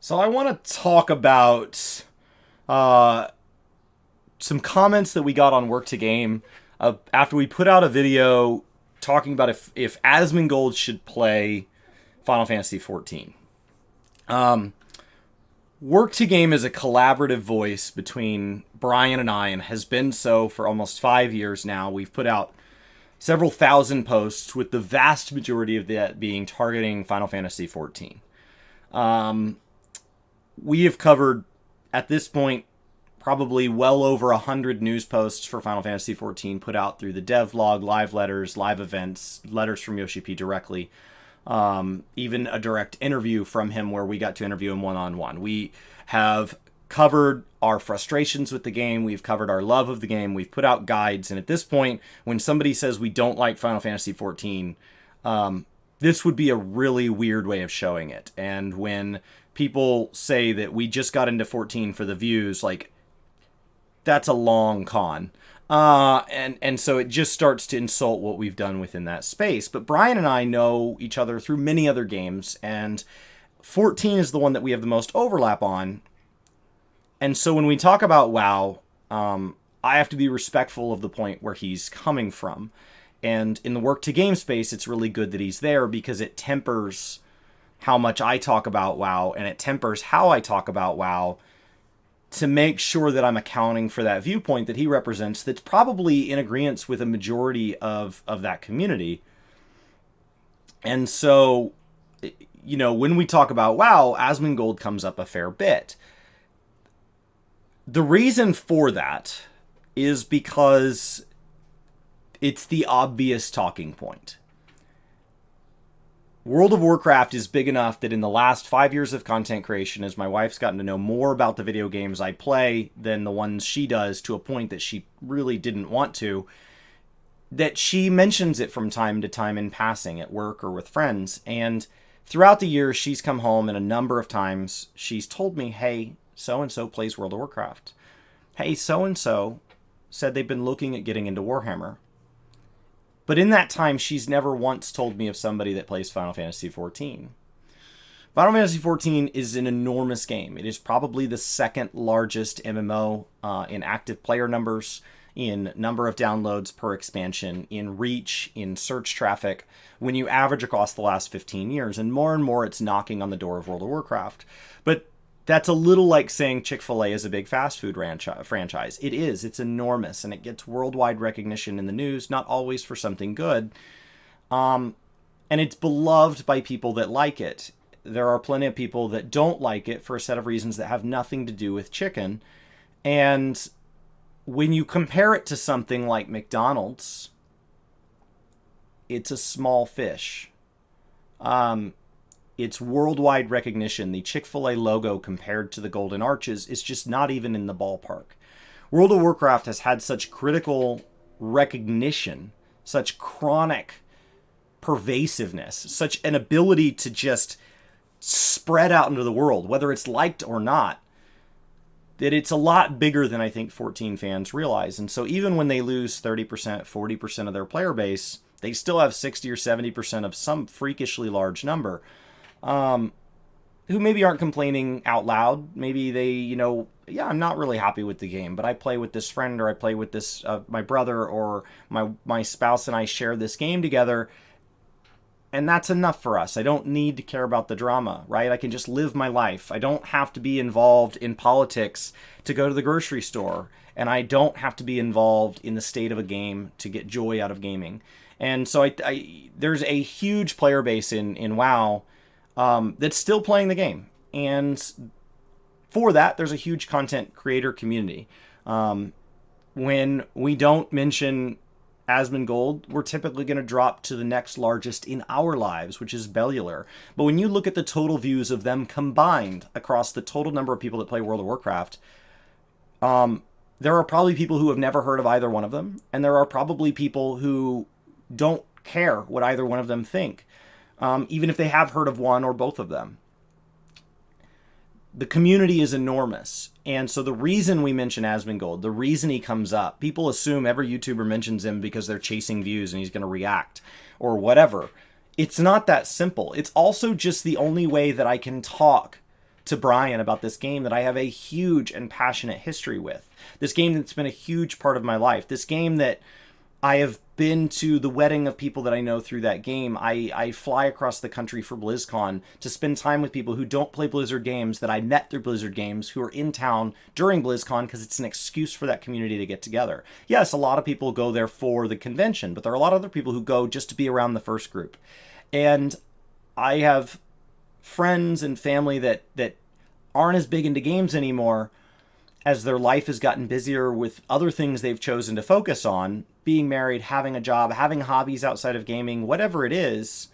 So I want to talk about uh, some comments that we got on Work to Game after we put out a video talking about if Asmongold should play Final Fantasy 14. Work to Game is a collaborative voice between Brian and I, and has been so for almost 5 years now. We've put out several thousand posts, with the vast majority of that being targeting Final Fantasy 14. We have covered, at this point, probably well over 100 news posts for Final Fantasy XIV put out through the devlog, live letters, live events, letters from Yoshi P directly, even a direct interview from him where we got to interview him one-on-one. We have covered our frustrations with the game. We've covered our love of the game. We've put out guides. And at this point, when somebody says we don't like Final Fantasy XIV, this would be a really weird way of showing it. And when people say that we just got into 14 for the views, like, that's a long con. And so it just starts to insult what we've done within that space. But Brian and I know each other through many other games, and 14 is the one that we have the most overlap on. And so when we talk about WoW, I have to be respectful of the point where he's coming from. And in the Work to Game space, it's really good that he's there, because it tempers how much I talk about WoW, and it tempers how I talk about WoW, to make sure that I'm accounting for that viewpoint that he represents, that's probably in agreement with a majority of that community. And so, when we talk about WoW, Asmongold comes up a fair bit. The reason for that is because it's the obvious talking point. World of Warcraft is big enough that in the last 5 years of content creation, as my wife's gotten to know more about the video games I play than the ones she does, to a point that she really didn't want to, that she mentions it from time to time in passing at work or with friends. And throughout the years, she's come home, and a number of times she's told me, hey, so-and-so plays World of Warcraft. Hey, so-and-so said they've been looking at getting into Warhammer. But in that time, she's never once told me of somebody that plays Final Fantasy XIV. Final Fantasy XIV is an enormous game. It is probably the second largest MMO in active player numbers, in number of downloads per expansion, in reach, in search traffic, when you average across the last 15 years. And more it's knocking on the door of World of Warcraft. But that's a little like saying Chick-fil-A is a big fast food franchise. It is. It's enormous, and it gets worldwide recognition in the news, not always for something good. And it's beloved by people that like it. There are plenty of people that don't like it for a set of reasons that have nothing to do with chicken. And when you compare it to something like McDonald's, it's a small fish. It's worldwide recognition. The Chick-fil-A logo compared to the Golden Arches is just not even in the ballpark. World of Warcraft has had such critical recognition, such chronic pervasiveness, such an ability to just spread out into the world, whether it's liked or not, that it's a lot bigger than I think 14 fans realize. And so even when they lose 30%, 40% of their player base, they still have 60 or 70% of some freakishly large number. Who maybe aren't complaining out loud. Maybe they, yeah, I'm not really happy with the game, but I play with this friend, or I play with this, my brother, or my spouse and I share this game together, and that's enough for us. I don't need to care about the drama, right? I can just live my life. I don't have to be involved in politics to go to the grocery store, and I don't have to be involved in the state of a game to get joy out of gaming. And so there's a huge player base in WoW that's still playing the game. And for that, there's a huge content creator community. When we don't mention Asmongold, we're typically going to drop to the next largest in our lives, which is Bellular. But when you look at the total views of them combined across the total number of people that play World of Warcraft, there are probably people who have never heard of either one of them. And there are probably people who don't care what either one of them think. Even if they have heard of one or both of them. The community is enormous. And so the reason we mention Asmongold, the reason he comes up, people assume every YouTuber mentions him because they're chasing views and he's going to react or whatever. It's not that simple. It's also just the only way that I can talk to Brian about this game that I have a huge and passionate history with. This game that's been a huge part of my life. This game that I have been to the wedding of people that I know through that game. I fly across the country for BlizzCon to spend time with people who don't play Blizzard games that I met through Blizzard games who are in town during BlizzCon because it's an excuse for that community to get together. Yes, a lot of people go there for the convention, but there are a lot of other people who go just to be around the first group. And I have friends and family that aren't as big into games anymore as their life has gotten busier with other things they've chosen to focus on, being married, having a job, having hobbies outside of gaming, whatever it is.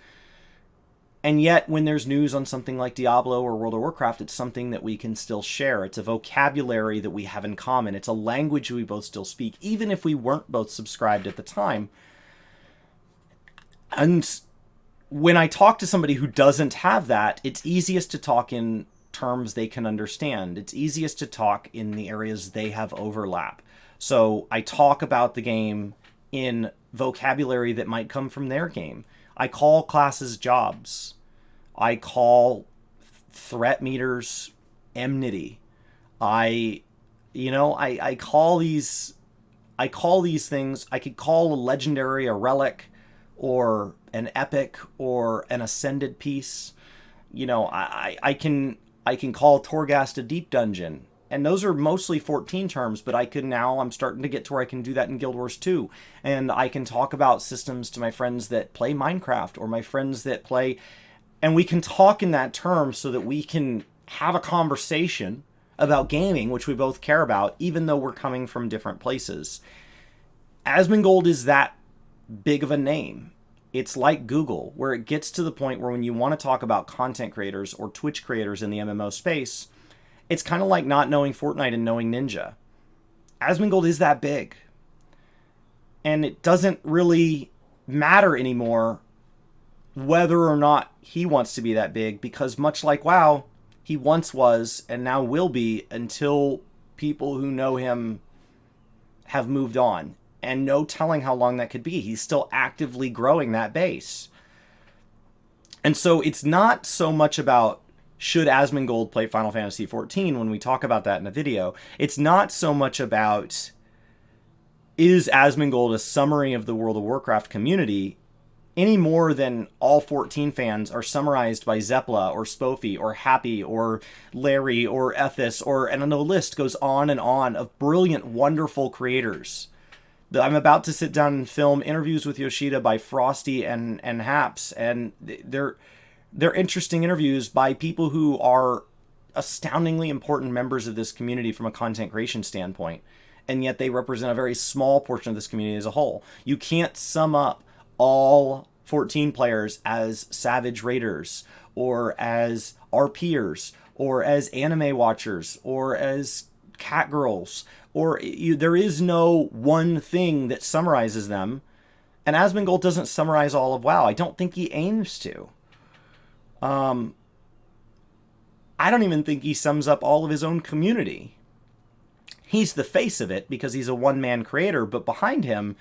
And yet, when there's news on something like Diablo or World of Warcraft, it's something that we can still share. It's a vocabulary that we have in common. It's a language we both still speak, even if we weren't both subscribed at the time. And when I talk to somebody who doesn't have that, it's easiest to talk in terms they can understand. It's easiest to talk in the areas they have overlap. So I talk about the game in vocabulary that might come from their game. I call classes jobs. I call threat meters enmity. I call these things. I could call a legendary a relic, or an epic, or an ascended piece. I can call Torghast a deep dungeon. And those are mostly 14 terms, but I'm starting to get to where I can do that in Guild Wars 2. And I can talk about systems to my friends that play Minecraft, or my friends that play, and we can talk in that term so that we can have a conversation about gaming, which we both care about, even though we're coming from different places. Asmongold is that big of a name. It's like Google, where it gets to the point where when you want to talk about content creators or Twitch creators in the MMO space, it's kind of like not knowing Fortnite and knowing Ninja. Asmongold is that big. And it doesn't really matter anymore whether or not he wants to be that big, because much like WoW, he once was and now will be until people who know him have moved on. And no telling how long that could be. He's still actively growing that base. And so it's not so much about should Asmongold play Final Fantasy XIV when we talk about that in a video. It's not so much about is Asmongold a summary of the World of Warcraft community any more than all 14 fans are summarized by Zepla or Spofi or Happy or Larry or Ethis, and the list goes on and on of brilliant, wonderful creators. I'm about to sit down and film interviews with Yoshida by Frosty and Haps, and they're interesting interviews by people who are astoundingly important members of this community from a content creation standpoint, and yet they represent a very small portion of this community as a whole. You can't sum up all 14 players as Savage Raiders, or as RPers, or as anime watchers, or as cat girls, or there is no one thing that summarizes them. And Asmongold doesn't summarize all of WoW. I don't think he aims to. I don't even think he sums up all of his own community. He's the face of it because he's a one-man creator, but behind him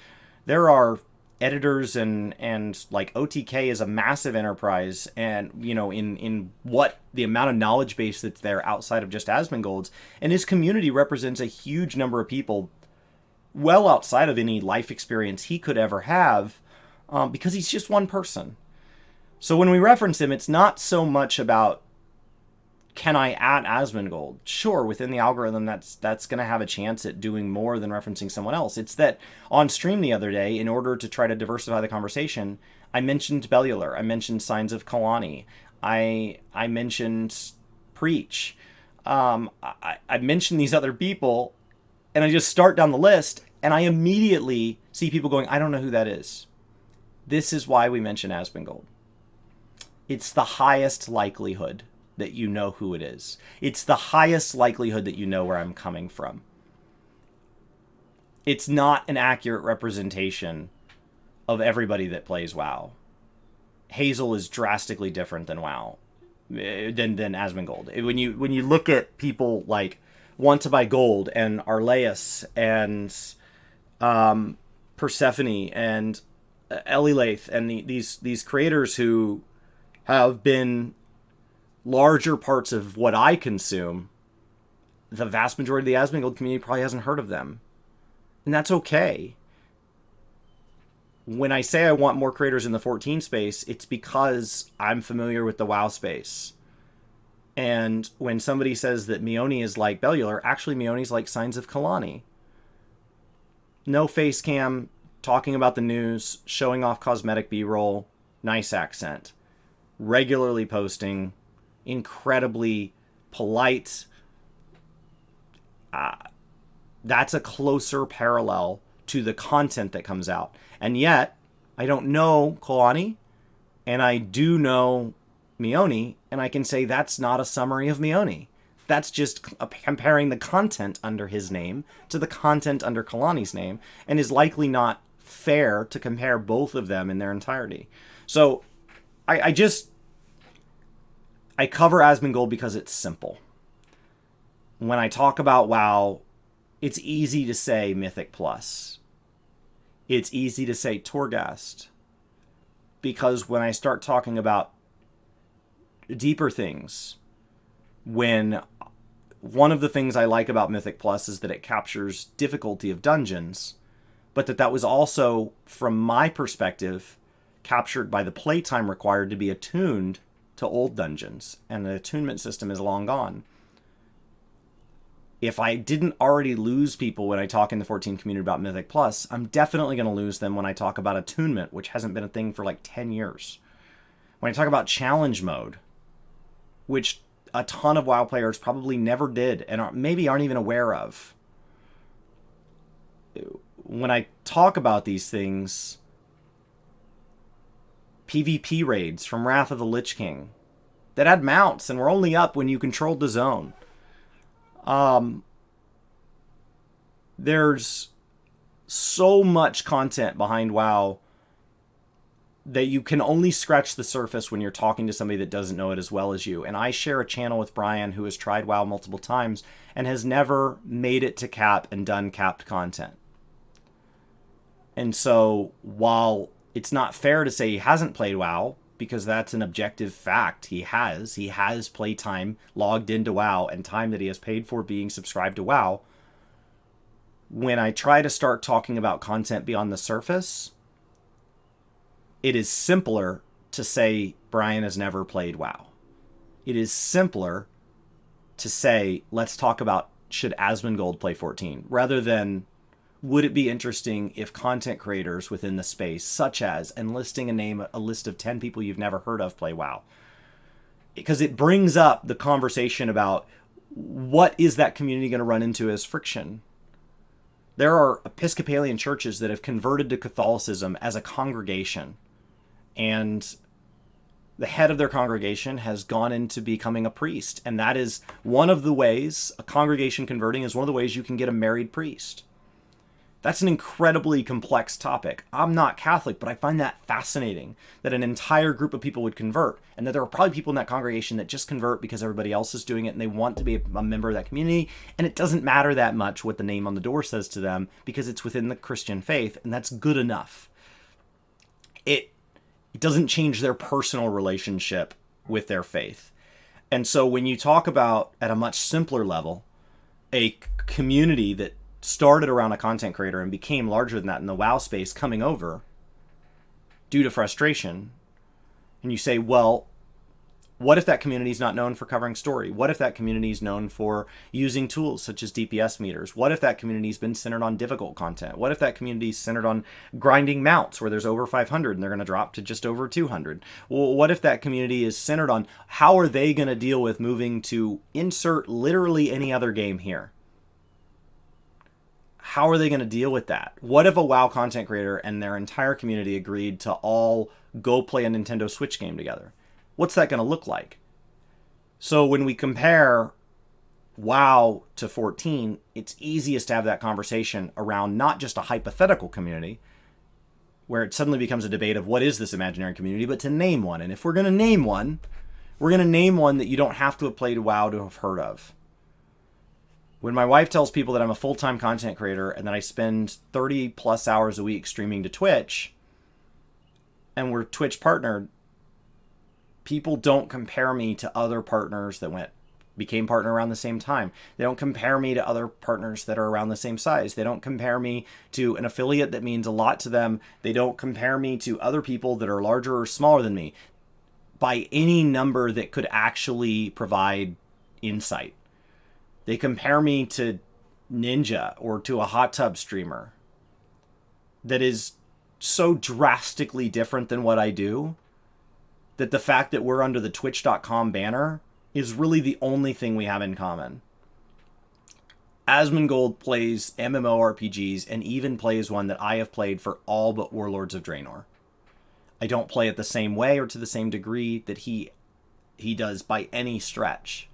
there are editors and like OTK is a massive enterprise, and in what the amount of knowledge base that's there outside of just Asmongold's, and his community represents a huge number of people well outside of any life experience he could ever have, because he's just one person. So when we reference him, it's not so much about can I add Asmongold? Sure, within the algorithm, that's going to have a chance at doing more than referencing someone else. It's that on stream the other day, in order to try to diversify the conversation, I mentioned Bellular, I mentioned Signs of Kalani, I mentioned Preach, I mentioned these other people, and I just start down the list, and I immediately see people going, I don't know who that is. This is why we mention Asmongold. It's the highest likelihood that you know who it is. It's the highest likelihood that you know where I'm coming from. It's not an accurate representation of everybody that plays WoW. Hazel is drastically different than WoW, than Asmongold. When you look at people like Want to Buy Gold and Arleus and Persephone and Elilaith and these creators who have been larger parts of what I consume, the vast majority of the Asmongold community probably hasn't heard of them. And that's okay. When I say I want more creators in the 14 space, it's because I'm familiar with the WoW space. And when somebody says that Meoni is like Bellular, actually Meoni's like Signs of Kalani. No face cam, talking about the news, showing off cosmetic B-roll, nice accent. Regularly posting, incredibly polite. That's a closer parallel to the content that comes out. And yet, I don't know Kalani, and I do know Meoni, and I can say that's not a summary of Meoni. That's just comparing the content under his name to the content under Kalani's name, and is likely not fair to compare both of them in their entirety. So, I cover Asmongold because it's simple. When I talk about WoW, it's easy to say Mythic Plus. It's easy to say Torghast. Because when I start talking about deeper things, when one of the things I like about Mythic Plus is that it captures difficulty of dungeons, but that was also, from my perspective, captured by the playtime required to be attuned to old dungeons, and the attunement system is long gone. If I didn't already lose people when I talk in the 14 community about Mythic Plus, I'm definitely going to lose them when I talk about attunement, which hasn't been a thing for like 10 years. When I talk about challenge mode, which a ton of WoW players probably never did and maybe aren't even aware of. When I talk about these things, PvP raids from Wrath of the Lich King that had mounts and were only up when you controlled the zone. There's so much content behind WoW that you can only scratch the surface when you're talking to somebody that doesn't know it as well as you. And I share a channel with Brian, who has tried WoW multiple times and has never made it to cap and done capped content. And so while it's not fair to say he hasn't played WoW, because that's an objective fact, he has playtime logged into WoW and time that he has paid for being subscribed to WoW. When I try to start talking about content beyond the surface, it is simpler to say Brian has never played WoW. It is simpler to say, let's talk about should Asmongold play 14, rather than would it be interesting if content creators within the space, such as enlisting a list of 10 people you've never heard of, play WoW. Because it brings up the conversation about what is that community going to run into as friction. There are Episcopalian churches that have converted to Catholicism as a congregation, and the head of their congregation has gone into becoming a priest. And that is one of the ways, a congregation converting is one of the ways you can get a married priest. That's an incredibly complex topic. I'm not Catholic, but I find that fascinating that an entire group of people would convert, and that there are probably people in that congregation that just convert because everybody else is doing it and they want to be a member of that community, and it doesn't matter that much what the name on the door says to them because it's within the Christian faith, and that's good enough. It doesn't change their personal relationship with their faith. And so when you talk about, at a much simpler level, a community that started around a content creator and became larger than that in the WoW space coming over due to frustration, and you say, well, what if that community is not known for covering story? What if that community is known for using tools such as DPS meters? What if that community has been centered on difficult content? What if that community is centered on grinding mounts where there's over 500 and they're going to drop to just over 200? Well, what if that community is centered on how are they going to deal with moving to insert literally any other game here? How are they going to deal with that? What if a WoW content creator and their entire community agreed to all go play a Nintendo Switch game together? What's that going to look like? So when we compare WoW to 14, it's easiest to have that conversation around not just a hypothetical community, where it suddenly becomes a debate of what is this imaginary community, but to name one. And if we're going to name one, we're going to name one that you don't have to have played WoW to have heard of. When my wife tells people that I'm a full-time content creator and that I spend 30 plus hours a week streaming to Twitch, and we're Twitch partnered, People don't compare me to other partners that became partner around the same time. They don't compare me to other partners that are around the same size. They don't compare me to an affiliate that means a lot to them. They don't compare me to other people that are larger or smaller than me by any number that could actually provide insight. They compare me to Ninja or to a hot tub streamer that is so drastically different than what I do that the fact that we're under the twitch.com banner is really the only thing we have in common. Asmongold plays MMORPGs and even plays one that I have played for all but Warlords of Draenor. I don't play it the same way or to the same degree that he does by any stretch.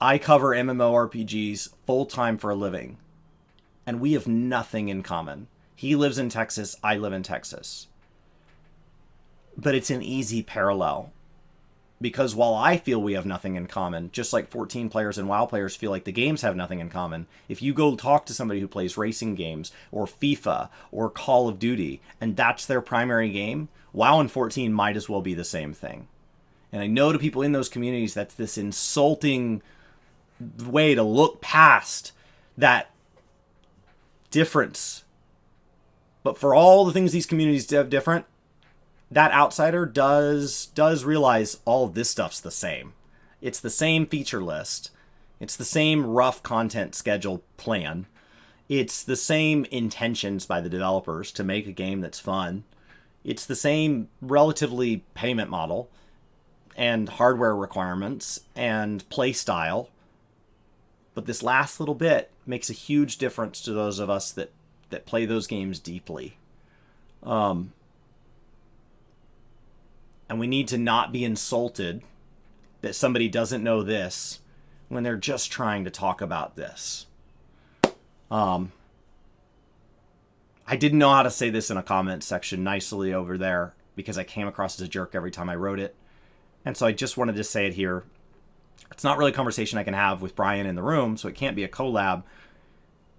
I cover MMORPGs full-time for a living, and we have nothing in common. He lives in Texas, I live in Texas. But it's an easy parallel. Because while I feel we have nothing in common, just like 14 players and WoW players feel like the games have nothing in common, if you go talk to somebody who plays racing games, or FIFA, or Call of Duty, and that's their primary game, WoW and 14 might as well be the same thing. And I know to people in those communities that's this insulting way to look past that difference. But for all the things these communities have different, that outsider does realize all of this stuff's the same. It's the same feature list. It's the same rough content schedule plan. It's the same intentions by the developers to make a game that's fun. It's the same relatively payment model and hardware requirements and play style. But this last little bit makes a huge difference to those of us that play those games deeply. And we need to not be insulted that somebody doesn't know this when they're just trying to talk about this. I didn't know how to say this in a comment section nicely over there because I came across as a jerk every time I wrote it. And so I just wanted to say it here. It's not really a conversation I can have with Brian in the room, so it can't be a collab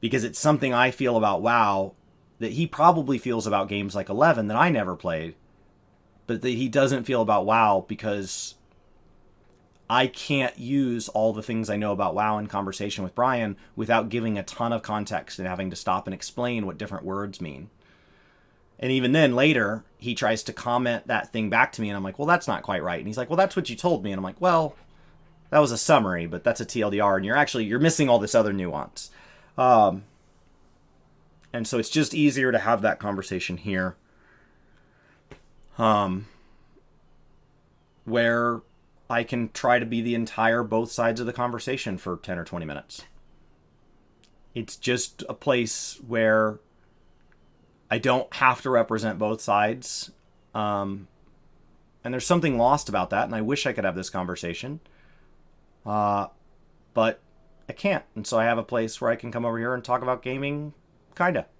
because it's something I feel about WoW that he probably feels about games like 11 that I never played, but that he doesn't feel about WoW because I can't use all the things I know about WoW in conversation with Brian without giving a ton of context and having to stop and explain what different words mean. And even then, later, he tries to comment that thing back to me, and I'm like, well, that's not quite right. And he's like, well, that's what you told me. And I'm like, well, that was a summary, but that's a TLDR, and you're missing all this other nuance. And so it's just easier to have that conversation here. Where I can try to be the entire both sides of the conversation for 10 or 20 minutes. It's just a place where I don't have to represent both sides. And there's something lost about that, and I wish I could have this conversation. But I can't. And so I have a place where I can come over here and talk about gaming, kinda.